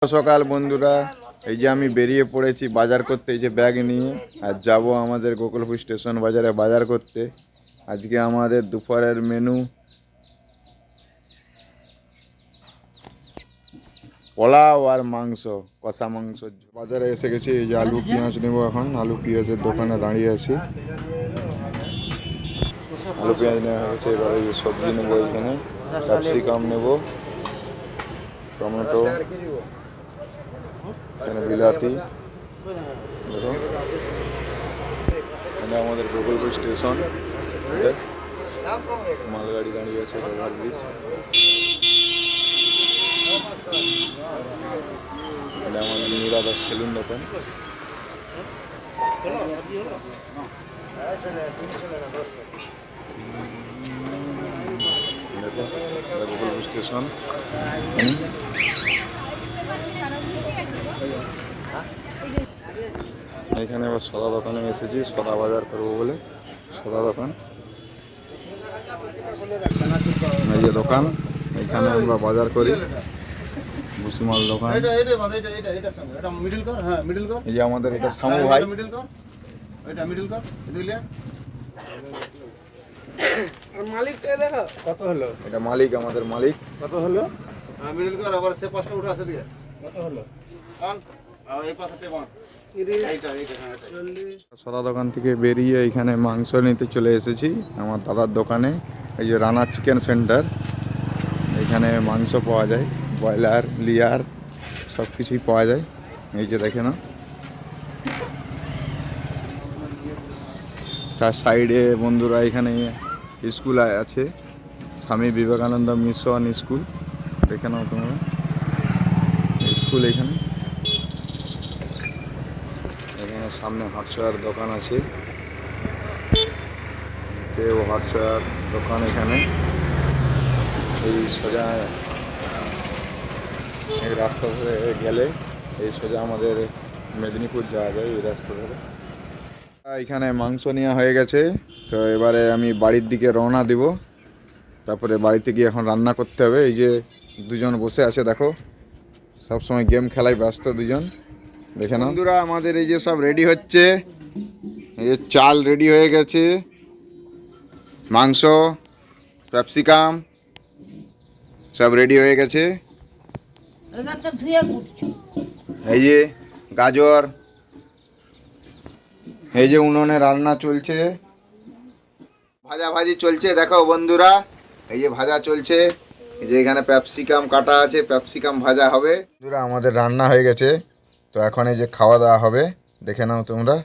সকাল বন্ধুরা, এই যে আমি বেরিয়ে পড়েছি বাজার করতে, এই যে ব্যাগ নিয়ে। আর যাব আমাদের গোকুলপুর স্টেশন বাজারে বাজার করতে। আজকে আমাদের দুপুরের মেনু পোলাও আর মাংস, কষা মাংস। বাজারে এসে গেছি, এই যে আলু পেঁয়াজ নেবো। এখন আলু পেঁয়াজের দোকানে দাঁড়িয়ে আছি। আলু পেঁয়াজ নেওয়া হয়ে গেছে। এবার এই যে সবজি নেবো, এখানে ক্যাপসিকাম নেবো, টমেটো, এখানে বিলাতি। দেখো, এখানে আমাদের গোকুলপুর স্টেশন, মালগাড়ি দাঁড়িয়ে আছে, ওভারব্রিজ। এটা আমাদের নিরাদার সেলুন দোকান। দেখো, গোকুলপুর স্টেশন। এখানে আবার সদা দোকানে এসেছি, সদা বাজার করবো বলে। সদা দোকান, এই যে দোকান, এখানে আমরা বাজার করি। ভুসিমাল দোকান। এই যে আমাদের এটা সামু ভাই। কত হলো? এটা মালিক, আমাদের মালিক। কত হলো? মিডল কর, আবার সে পাঁচটা উঠে আসে দিকে। কত হলো? এই পাশে সদা দোকান থেকে বেরিয়ে এখানে মাংস নিতে চলে এসেছি আমার দাদার দোকানে। এই যে রানা চিকেন সেন্টার, এখানে মাংস পাওয়া যায়, ব্রয়লার, লিয়ার, সব কিছুই পাওয়া যায়। এই যে দেখে না, তার সাইডে বন্ধুরা এখানে স্কুল আছে, স্বামী বিবেকানন্দ মিশন স্কুল। দেখে নাও তোমরা স্কুল। এখানে এখানে সামনে হাটসয়ার দোকান আছে, হাটসয়ার দোকান। এখানে এই সোজা এই রাস্তা ধরে গেলে এই সোজা আমাদের মেদিনীপুর যাওয়া যায়, এই রাস্তা ধরে। এখানে মাংস নেওয়া হয়ে গেছে, তো এবারে আমি বাড়ির দিকে রওনা দিব। তারপরে বাড়িতে গিয়ে এখন রান্না করতে হবে। এই যে দুজন বসে আছে, দেখো, সবসময় গেম খেলায় ব্যস্ত দুজন। দেখে না বন্ধুরা, আমাদের এই যে সব রেডি হচ্ছে। এই যে চাল রেডি হয়ে গেছে, মাংস, ক্যাপসিকাম সব রেডি হয়ে গেছে। এই যে গাজর, এই যে উনুনে রান্না চলছে, ভাজাভাজি চলছে। দেখো বন্ধুরা, এই যে ভাজা চলছে। এই যে এখানে ক্যাপসিকাম কাটা আছে, ক্যাপসিকাম ভাজা হবে। বন্ধুরা, আমাদের রান্না হয়ে গেছে, তো এখন এই যে খাওয়া দাওয়া হবে। দেখে নাও তোমরা।